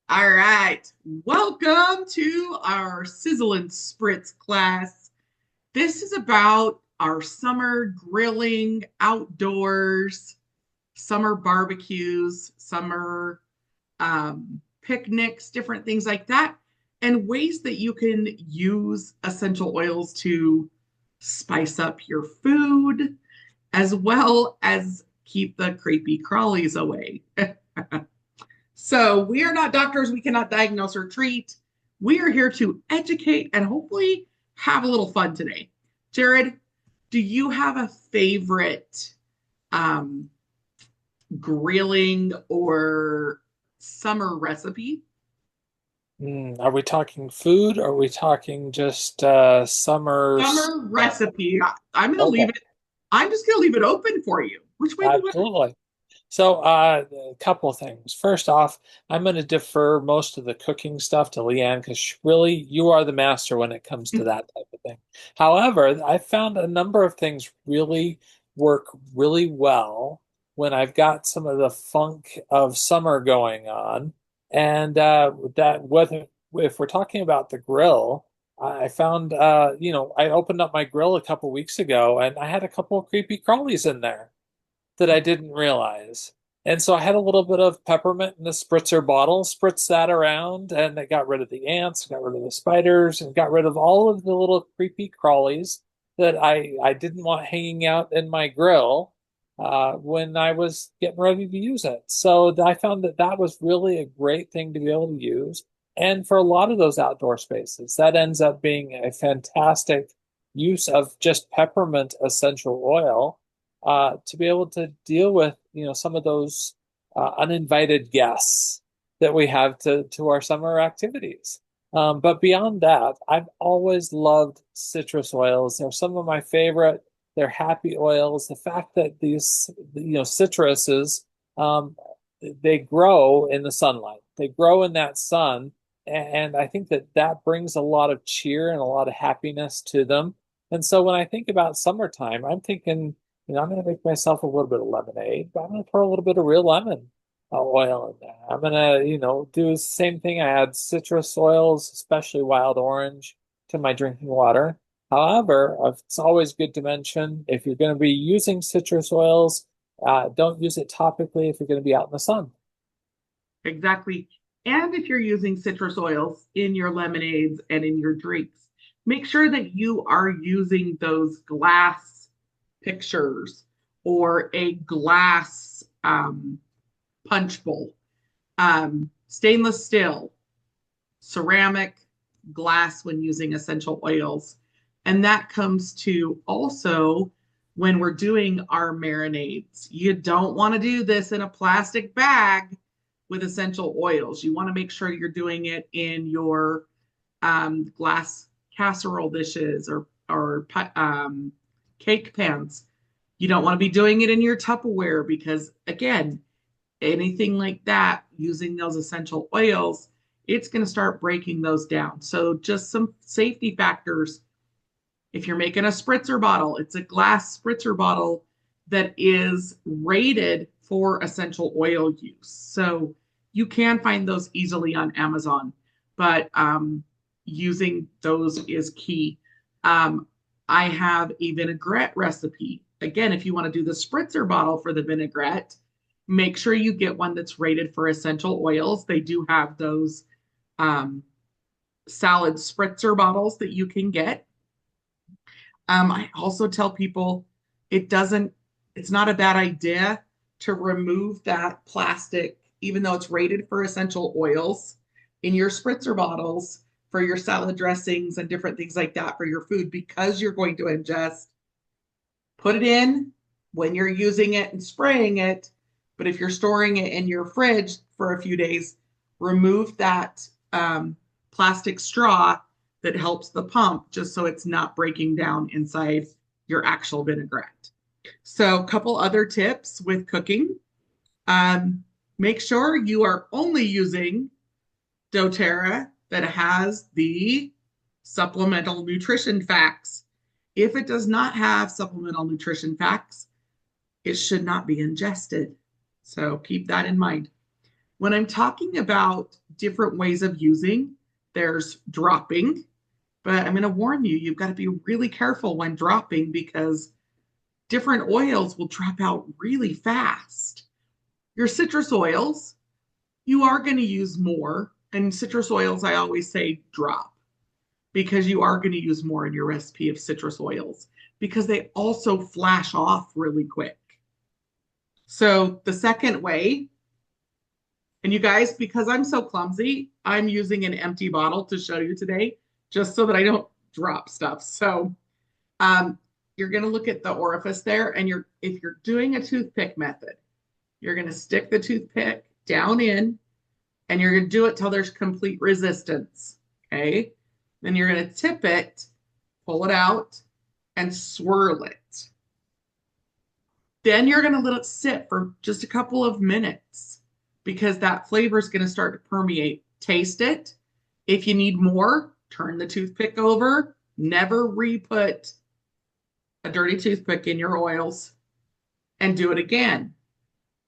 All right. Welcome to our Sizzle and Spritz class. This is about our summer grilling, outdoors, summer barbecues, summer picnics, different things like that, and ways that you can use essential oils to spice up your food as well as keep the creepy crawlies away. So, we are not doctors. We cannot diagnose or treat. We are here to educate and hopefully have a little fun today. Jared, do you have a favorite um, grilling or summer recipe? Are we talking food? Or are we talking just summers? Summer recipe. I'm going to Okay, leave it, I'm just going to leave it open for you. Which way do you want to? absolutely. So, a couple of things. First off, I'm going to defer most of the cooking stuff to Leanne because really you are the master when it comes to that type of thing. However, I found a number of things really work really well when I've got some of the funk of summer going on, and that whether if we're talking about the grill. I found, I opened up my grill a couple weeks ago and I had a couple of creepy crawlies in there that I didn't realize. And so I had a little bit of peppermint in a spritzer bottle, spritz that around, and it got rid of the ants, got rid of the spiders, and got rid of all of the little creepy crawlies that I didn't want hanging out in my grill when I was getting ready to use it. So I found that that was really a great thing to be able to use. And for a lot of those outdoor spaces, that ends up being a fantastic use of just peppermint essential oil to be able to deal with some of those uninvited guests that we have to our summer activities. But beyond that, I've always loved citrus oils. They're some of my favorite. They're happy oils. The fact that these citruses um, they grow in the sunlight. They grow in that sun, and I think that that brings a lot of cheer and a lot of happiness to them. And so when I think about summertime, I'm thinking I'm going to make myself a little bit of lemonade, but I'm going to throw a little bit of real lemon oil in there. I'm going to, do the same thing. I add citrus oils, especially wild orange, to my drinking water. However, it's always good to mention if you're going to be using citrus oils, don't use it topically if you're going to be out in the sun. Exactly. And if you're using citrus oils in your lemonades and in your drinks, make sure that you are using those glass pictures or a glass punch bowl, stainless steel, ceramic, glass when using essential oils. And that comes to also when we're doing our marinades. You don't want to do this in a plastic bag with essential oils. You want to make sure you're doing it in your glass casserole dishes or cake pans. You don't want to be doing it in your Tupperware because, again, anything like that, using those essential oils, it's going to start breaking those down. So, just some safety factors. If you're making a spritzer bottle, it's a glass spritzer bottle that is rated for essential oil use. So, you can find those easily on Amazon, but using those is key. Um, I have a vinaigrette recipe. Again, if you want to do the spritzer bottle for the vinaigrette, make sure you get one that's rated for essential oils. They do have those um, salad spritzer bottles that you can get. I also tell people it doesn't, it's not a bad idea to remove that plastic, even though it's rated for essential oils in your spritzer bottles for your salad dressings and different things like that for your food because you're going to ingest. Put it in when you're using it and spraying it. But if you're storing it in your fridge for a few days, remove that plastic straw that helps the pump just so it's not breaking down inside your actual vinaigrette. So, a couple other tips with cooking. Um, Make sure you are only using doTERRA that has the supplemental nutrition facts. If it does not have supplemental nutrition facts, it should not be ingested. So keep that in mind. When I'm talking about different ways of using, there's dropping, but I'm going to warn you, you've got to be really careful when dropping because different oils will drop out really fast. Your citrus oils, you are going to use more. And citrus oils, I always say drop because you are going to use more in your recipe of citrus oils because they also flash off really quick. So the second way, and you guys, because I'm so clumsy, I'm using an empty bottle to show you today just so that I don't drop stuff. So um, you're going to look at the orifice there, and if you're doing a toothpick method, you're going to stick the toothpick down in, and you're going to do it till there's complete resistance. Okay. Then you're going to tip it, pull it out, and swirl it. Then you're going to let it sit for just a couple of minutes because that flavor is going to start to permeate. Taste it. If you need more, turn the toothpick over. Never re-put a dirty toothpick in your oils and do it again.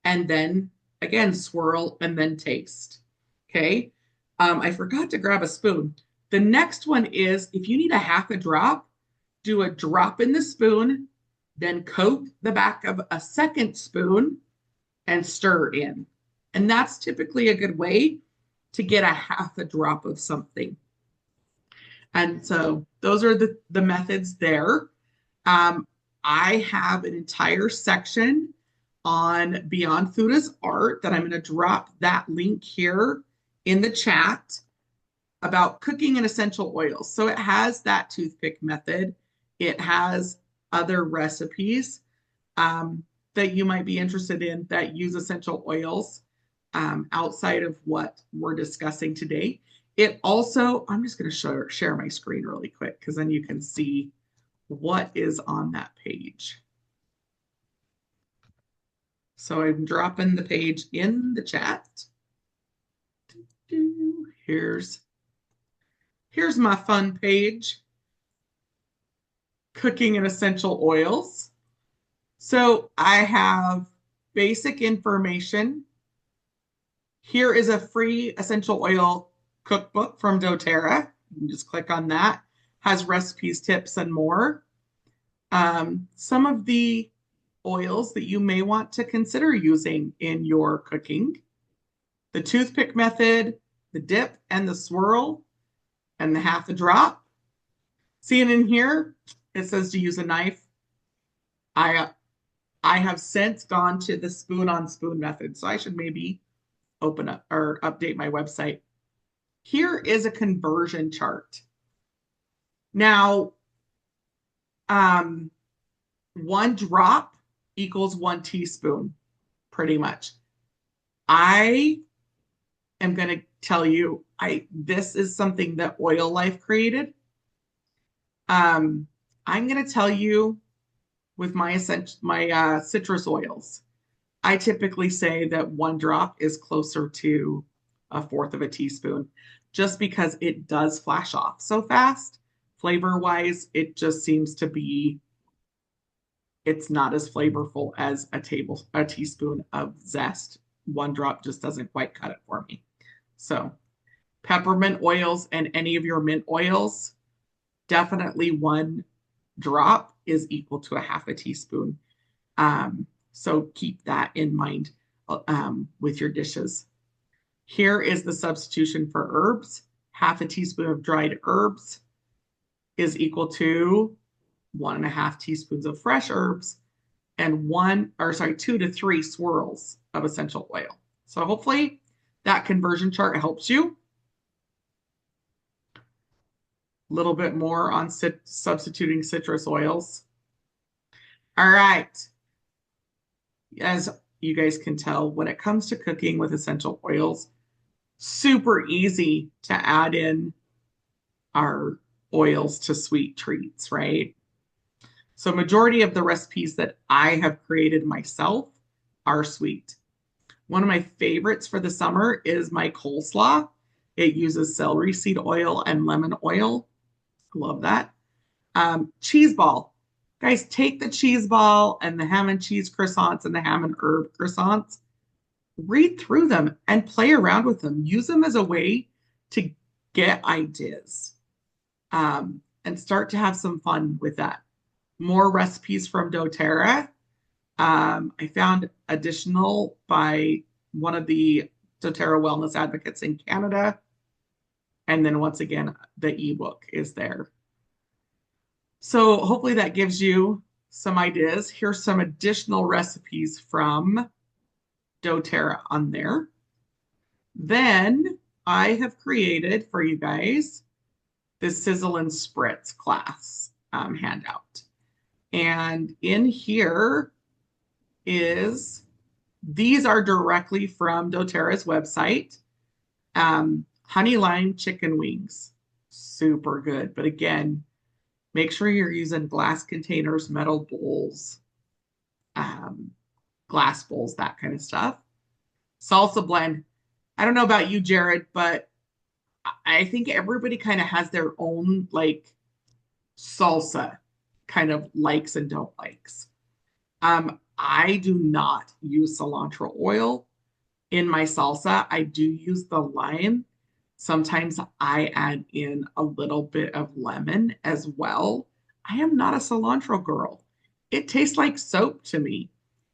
And then again, swirl and then taste. Okay. I forgot to grab a spoon. The next one is if you need a half a drop, do a drop in the spoon, then coat the back of a second spoon and stir in. And that's typically a good way to get a half a drop of something. And so those are the methods there. I have an entire section on Beyond Food as Art that I'm going to drop that link here in the chat about cooking in essential oils. So it has that toothpick method. It has other recipes that you might be interested in that use essential oils outside of what we're discussing today. It also, I'm just going to share my screen really quick because then you can see what is on that page. So I'm dropping the page in the chat. Here's my fun page, cooking in essential oils. So I have basic information. Here is a free essential oil cookbook from doTERRA. You can just click on that. Has recipes, tips, and more. Some of the oils that you may want to consider using in your cooking. The toothpick method, the dip and the swirl, and the half a drop. Seeing in here, it says to use a knife. I have since gone to the spoon on spoon method, so I should maybe open up or update my website. Here is a conversion chart. Now, 1 drop equals 1 teaspoon, pretty much. I am going to tell you, this is something that Oil Life created. I'm going to tell you with my citrus oils, I typically say that 1 drop is closer to 1/4 of a teaspoon, just because it does flash off so fast. Flavor-wise, it just seems to be, it's not as flavorful as a teaspoon of zest. 1 drop just doesn't quite cut it for me. So peppermint oils and any of your mint oils, definitely 1 drop is equal to 1/2 teaspoon. So keep that in mind with your dishes. Here is the substitution for herbs. 1/2 teaspoon of dried herbs is equal to 1.5 teaspoons of fresh herbs and 2 to 3 swirls of essential oil. So hopefully that conversion chart helps you. A little bit more on substituting citrus oils. All right. As you guys can tell, when it comes to cooking with essential oils, super easy to add in our oils to sweet treats, right? So majority of the recipes that I have created myself are sweet. One of my favorites for the summer is my coleslaw. It uses celery seed oil and lemon oil. Love that. Cheese ball. Guys, take the cheese ball and the ham and cheese croissants and the ham and herb croissants. read through them and play around with them. Use them as a way to get ideas, and start to have some fun with that. More recipes from doTERRA. I found additional by one of the doTERRA wellness advocates in Canada. And then once again, the ebook is there. So hopefully that gives you some ideas. Here's some additional recipes from doTERRA on there. Then I have created for you guys this Sizzle and Spritz class handout. And in here is, these are directly from doTERRA's website. Honey lime chicken wings, super good. But again, make sure you're using glass containers, metal bowls, glass bowls, that kind of stuff. Salsa blend. I don't know about you, Jared, but I think everybody kind of has their own like salsa kind of likes and don't likes. I do not use cilantro oil in my salsa. I do use the lime. Sometimes I add in a little bit of lemon as well. I am not a cilantro girl. It tastes like soap to me,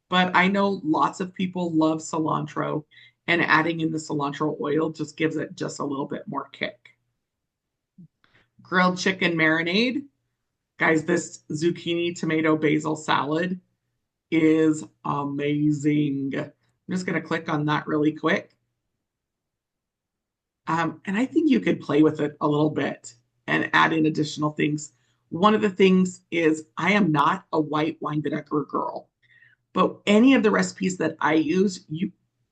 but I know lots of people love cilantro, and adding in the cilantro oil just gives it just a little bit more kick. Grilled chicken marinade. Guys, this zucchini, tomato, basil salad is amazing. I'm just going to click on that really quick. And I think you could play with it a little bit and add in additional things. One of the things is I am not a white wine vinegar girl, but any of the recipes that I use,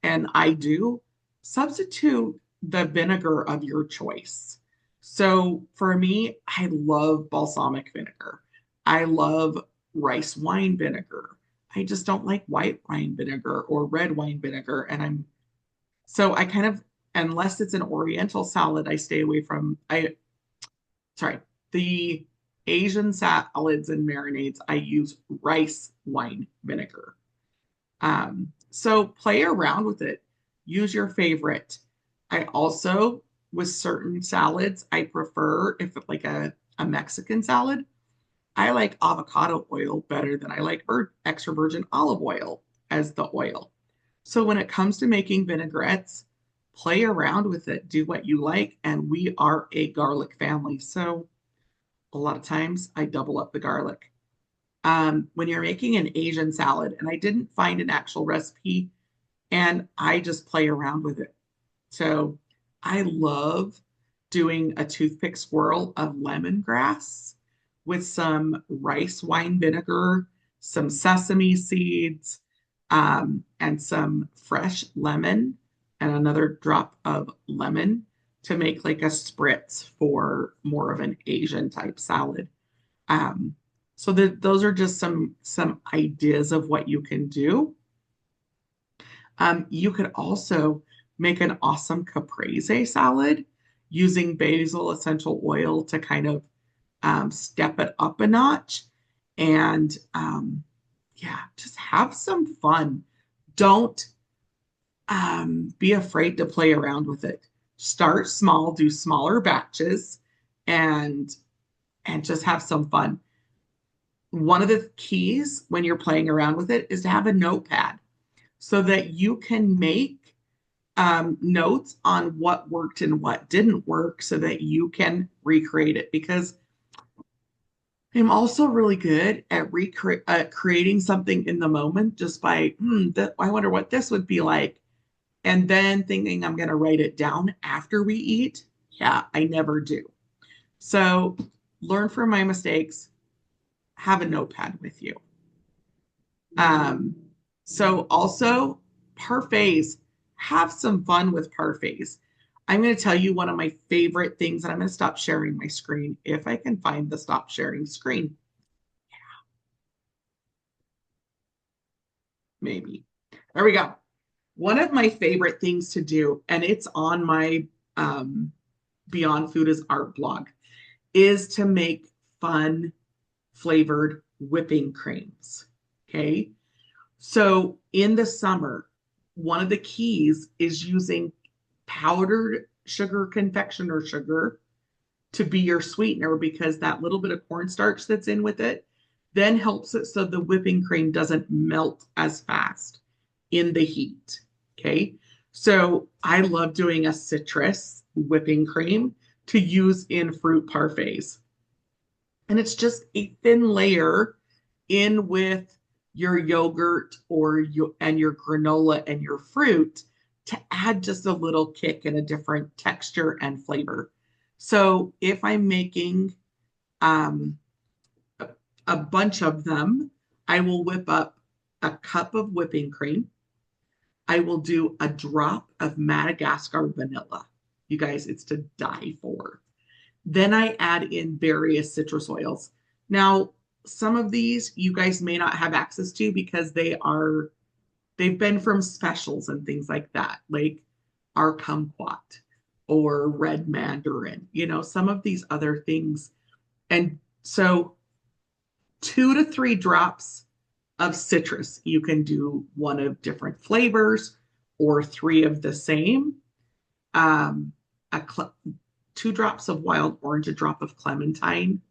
I do, substitute the vinegar of your choice. So for me, I love balsamic vinegar. I love rice wine vinegar. I just don't like white wine vinegar or red wine vinegar. So I kind of, unless it's an Oriental salad, I stay away from, the Asian salads and marinades, I use rice wine vinegar. So play around with it. Use your favorite. I also, with certain salads, I prefer, if it's like a Mexican salad, I like avocado oil better than I like extra virgin olive oil as the oil. So when it comes to making vinaigrettes, play around with it, do what you like. And we are a garlic family. So a lot of times I double up the garlic. When you're making an Asian salad, and I didn't find an actual recipe, and I just play around with it. So I love doing a toothpick swirl of lemongrass with some rice wine vinegar, some sesame seeds, and some fresh lemon and another drop of lemon to make like a spritz for more of an Asian type salad. So those are just some ideas of what you can do. You could also make an awesome caprese salad using basil essential oil to kind of step it up a notch. And yeah, just have some fun. Don't be afraid to play around with it. Start small, do smaller batches, and just have some fun. One of the keys when you're playing around with it is to have a notepad so that you can make notes on what worked and what didn't work so that you can recreate it. Because I'm also really good at creating something in the moment just by, I wonder what this would be like. And then thinking I'm going to write it down after we eat. Yeah, I never do. So learn from my mistakes, have a notepad with you. So also parfaits, have some fun with parfaits. I'm going to tell you one of my favorite things, and I'm going to stop sharing my screen if I can find the stop sharing screen. Yeah. Maybe. There we go. One of my favorite things to do, and it's on my Beyond Food is Art blog, is to make fun flavored whipping creams. Okay. So in the summer, one of the keys is using powdered sugar, confectioner sugar, to be your sweetener, because that little bit of cornstarch that's in with it then helps it so the whipping cream doesn't melt as fast in the heat. Okay. So I love doing a citrus whipping cream to use in fruit parfaits. And it's just a thin layer in with your yogurt or your granola and your fruit to add just a little kick and a different texture and flavor. So if I'm making um, a bunch of them, I will whip up a cup of whipping cream. I will do a drop of Madagascar vanilla. You guys, it's to die for. Then I add in various citrus oils. Now, some of these you guys may not have access to because they've been from specials and things like that, like our kumquat or red mandarin, some of these other things. And so 2 to 3 drops of citrus. You can do one of different flavors or three of the same. Um, a 2 drops of wild orange, a drop of clementine,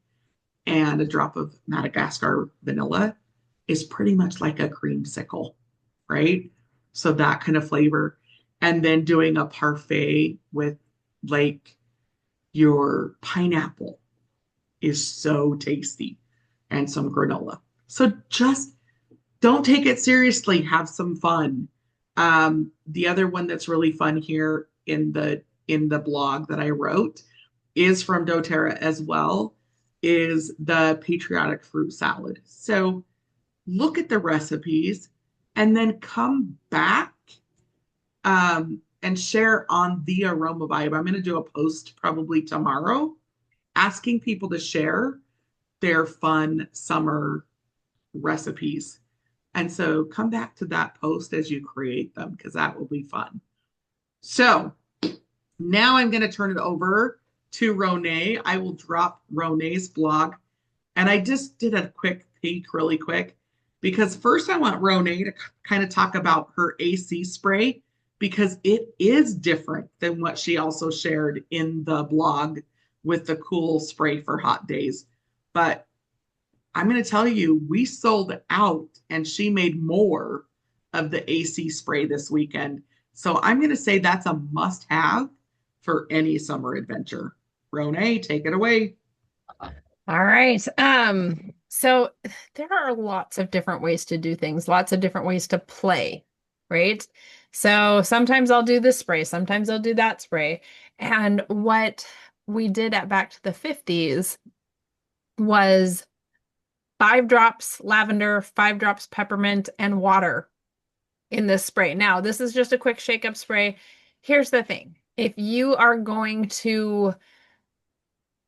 and a drop of Madagascar vanilla is pretty much like a creamsicle, right? So that kind of flavor. And then doing a parfait with like your pineapple is so tasty, and some granola. So just don't take it seriously. Have some fun. The other one that's really fun here in the blog that I wrote is from doTERRA as well, is the patriotic fruit salad. So look at the recipes and then come back and share on the AromaVibe. I'm going to do a post probably tomorrow asking people to share their fun summer recipes. And so come back to that post as you create them because that will be fun. So now I'm going to turn it over to Ronay. I will drop Ronay's blog. And I just did a quick peek really quick because first I want Ronay to kind of talk about her AC spray because it is different than what she also shared in the blog with the cool spray for hot days. But I'm going to tell you, we sold out and she made more of the AC spray this weekend. So I'm going to say that's a must have for any summer adventure. Ronay, take it away. All right. So there are lots of different ways to do things, lots of different ways to play, right? So sometimes I'll do this spray, sometimes I'll do that spray. And what we did at Back to the 50s was 5 drops lavender, 5 drops peppermint, and water in this spray. Now, this is just a quick shake up spray. Here's the thing. If you are going to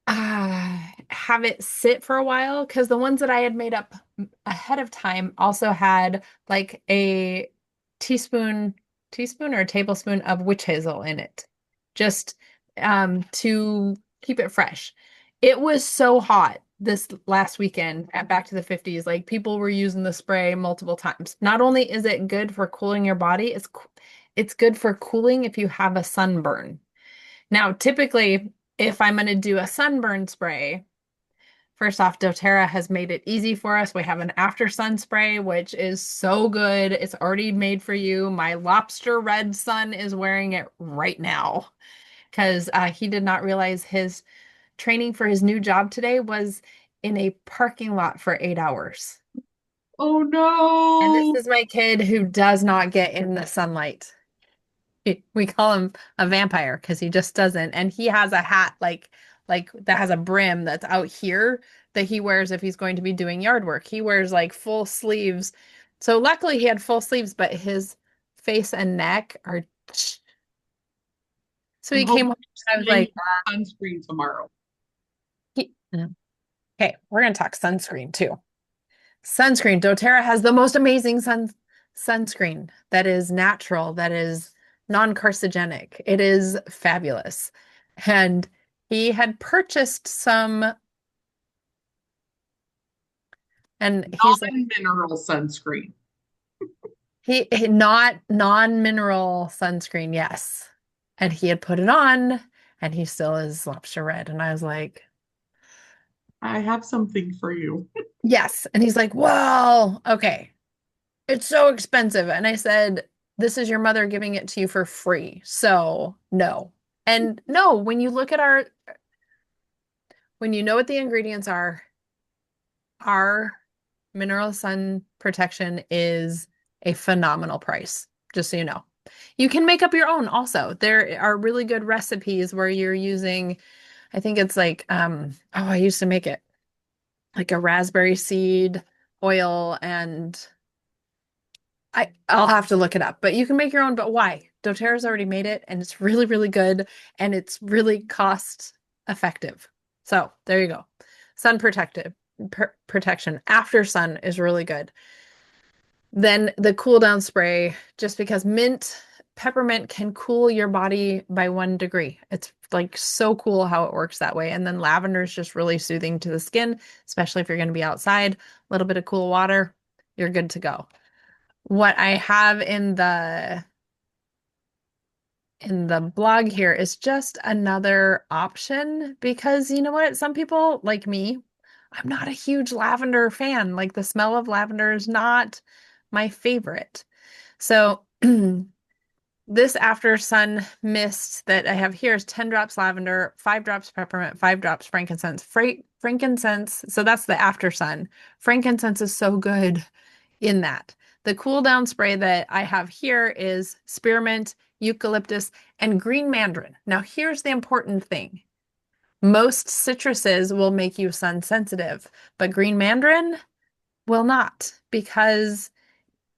have it sit for a while, because the ones that I had made up ahead of time also had like a teaspoon or a tablespoon of witch hazel in it, just to keep it fresh. It was so hot this last weekend at Back to the 50s. Like people were using the spray multiple times. Not only is it good for cooling your body, it's good for cooling if you have a sunburn. Now, typically, if I'm going to do a sunburn spray, first off, doTERRA has made it easy for us. We have an after sun spray, which is so good. It's already made for you. My lobster red son is wearing it right now because he did not realize his training for his new job today was in a parking lot for 8 hours. Oh And this no. is my kid who does not get in the sunlight. We call him a vampire because he just doesn't. And he has a hat like that has a brim that's out here that he wears if he's going to be doing yard work. He wears like full sleeves. So luckily he had full sleeves, but his face and neck are so I'm he came hoping home and I was you're sending like, sunscreen tomorrow. okay, we're gonna talk sunscreen too. Sunscreen. doTERRA has the most amazing sunscreen that is natural, that is non-carcinogenic. It is fabulous. And he had purchased some, and he's like, Non-mineral sunscreen. He not non-mineral sunscreen, yes. And he had put it on and he still is lobster red. And I was like, I have something for you. yes. And he's like, well, okay. It's so expensive. And I said, this is your mother giving it to you for free. So no. And no, when you know what the ingredients are, our mineral sun protection is a phenomenal price, just so you know. You can make up your own also. There are really good recipes where you're using, I think it's like, oh, I used to make it like a raspberry seed oil and I'll have to look it up, but you can make your own. But why? doTERRA's already made it and it's really, really good and it's really cost effective. So there you go. Sun protection after sun is really good. Then the cool down spray, just because peppermint can cool your body by 1 degree. It's like so cool how it works that way. And then lavender is just really soothing to the skin, especially if you're going to be outside, a little bit of cool water, you're good to go. What I have in the blog here is just another option because you know what? Some people like me, I'm not a huge lavender fan. Like the smell of lavender is not my favorite. So this after sun mist that I have here is 10 drops lavender, 5 drops peppermint, 5 drops frankincense. Frankincense, so that's the after sun. Frankincense is so good in that. The cool down spray that I have here is spearmint, eucalyptus, and green mandarin. Now, here's the important thing. Most citruses will make you sun sensitive, but green mandarin will not because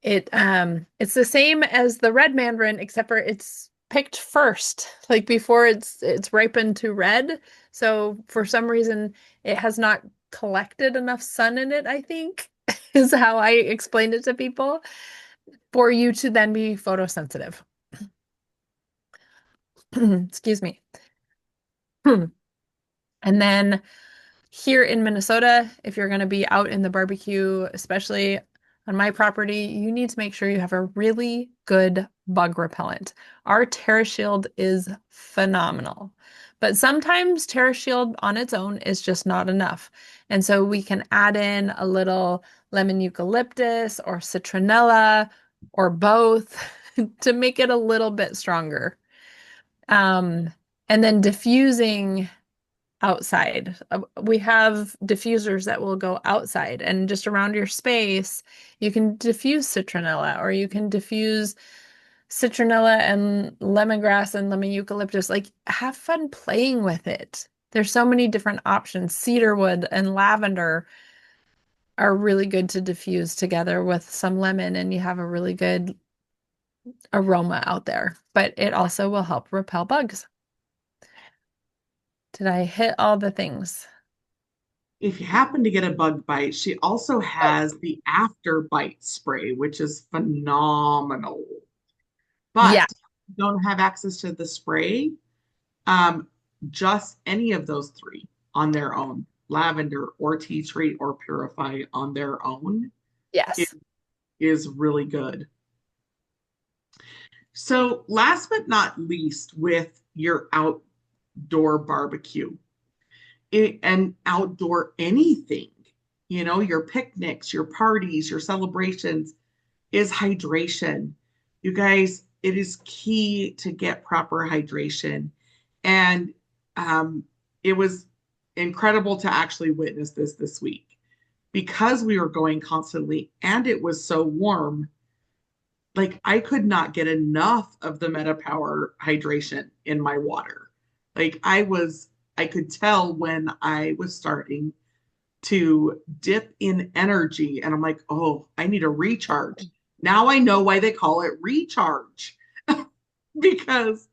it's the same as the red mandarin, except for it's picked first, like before it's ripened to red. So for some reason, it has not collected enough sun in it, I think, is how I explained it to people, for you to then be photosensitive. Excuse me. And then here in Minnesota, if you're going to be out in the barbecue, especially on my property, you need to make sure you have a really good bug repellent. Our TerraShield is phenomenal, but sometimes TerraShield on its own is just not enough. And so we can add in a little lemon eucalyptus or citronella or both to make it a little bit stronger. And then diffusing outside. We have diffusers that will go outside and just around your space. You can diffuse citronella or you can diffuse citronella and lemongrass and lemon eucalyptus. Like have fun playing with it. There's so many different options. Cedarwood and lavender are really good to diffuse together with some lemon and you have a really good aroma out there, but it also will help repel bugs. Did I hit all the things? If you happen to get a bug bite, she also has the after bite spray, which is phenomenal. But Yeah. if you don't have access to the spray, um, just any of those three on their own, lavender or tea tree or purify on their own, it Yes. is really good. So last but not least, with your outdoor barbecue, and outdoor anything, your picnics, your parties, your celebrations, is hydration. You guys, it is key to get proper hydration. And it was incredible to actually witness this week because we were going constantly and it was so warm. Like I could not get enough of the MetaPower hydration in my water. Like I could tell when I was starting to dip in energy and I'm like, oh, I need a recharge. Now I know why they call it recharge because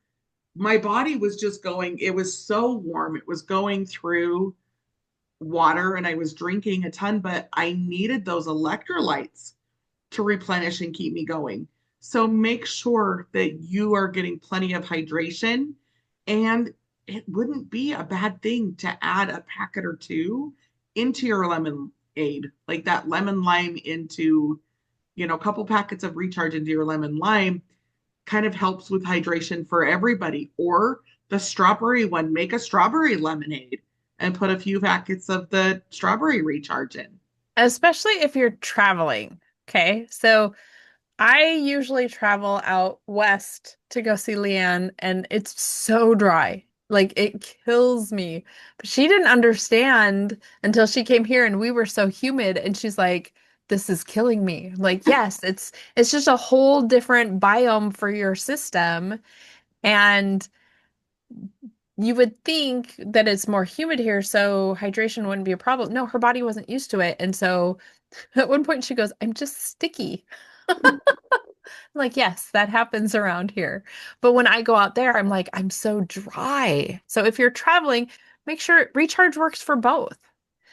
my body was just going, it was so warm. It was going through water and I was drinking a ton, but I needed those electrolytes to replenish and keep me going. So make sure that you are getting plenty of hydration, and it wouldn't be a bad thing to add a packet or two into your lemonade, like that lemon lime into a couple packets of Recharge into your lemon lime kind of helps with hydration for everybody. Or the strawberry one, make a strawberry lemonade and put a few packets of the strawberry Recharge in. Especially if you're traveling. Okay. So I usually travel out west to go see Leanne, and it's so dry. Like it kills me. But she didn't understand until she came here and we were so humid, and she's like, this is killing me. I'm like, yes, it's just a whole different biome for your system. And you would think that it's more humid here, so hydration wouldn't be a problem. No, her body wasn't used to it. And so at one point she goes, I'm just sticky. Like, yes, that happens around here. But when I go out there, I'm like, I'm so dry. So if you're traveling, make sure Recharge works for both.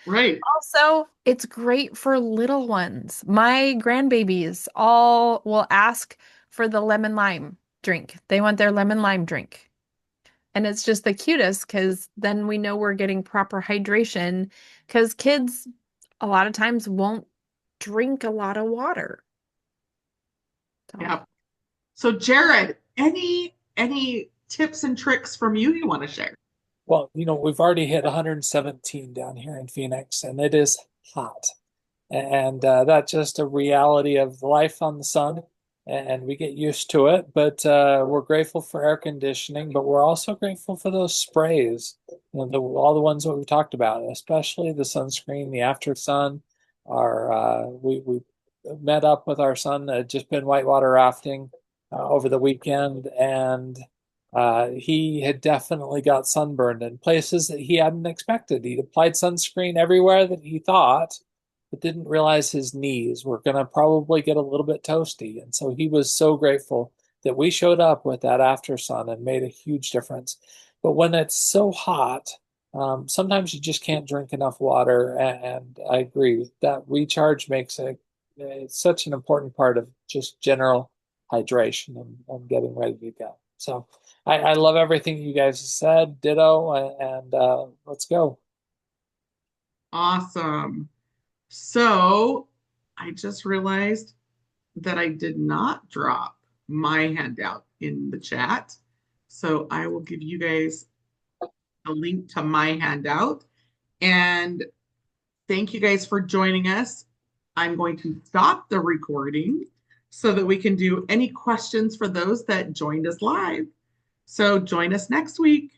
Right. Also, it's great for little ones. My grandbabies all will ask for the lemon lime drink. They want their lemon lime drink. And it's just the cutest because then we know we're getting proper hydration because kids a lot of times won't drink a lot of water. So. Yeah. So Jared, any tips and tricks from you want to share? Well, we've already hit 117 down here in Phoenix, and it is hot. And that's just a reality of life on the sun, and we get used to it. But we're grateful for air conditioning, but we're also grateful for those sprays, all the ones that we've talked about, especially the sunscreen, the after sun. We met up with our son, just been whitewater rafting over the weekend, and he had definitely got sunburned in places that he hadn't expected. He'd applied sunscreen everywhere that he thought, but didn't realize his knees were going to probably get a little bit toasty. And so he was so grateful that we showed up with that after sun and made a huge difference. But when it's so hot, sometimes you just can't drink enough water. And I agree that Recharge makes it's such an important part of just general hydration and getting ready to go. So I love everything you guys have said. Ditto, and let's go. Awesome. So I just realized that I did not drop my handout in the chat. So I will give you guys a link to my handout. And thank you guys for joining us. I'm going to stop the recording so that we can do any questions for those that joined us live. So join us next week.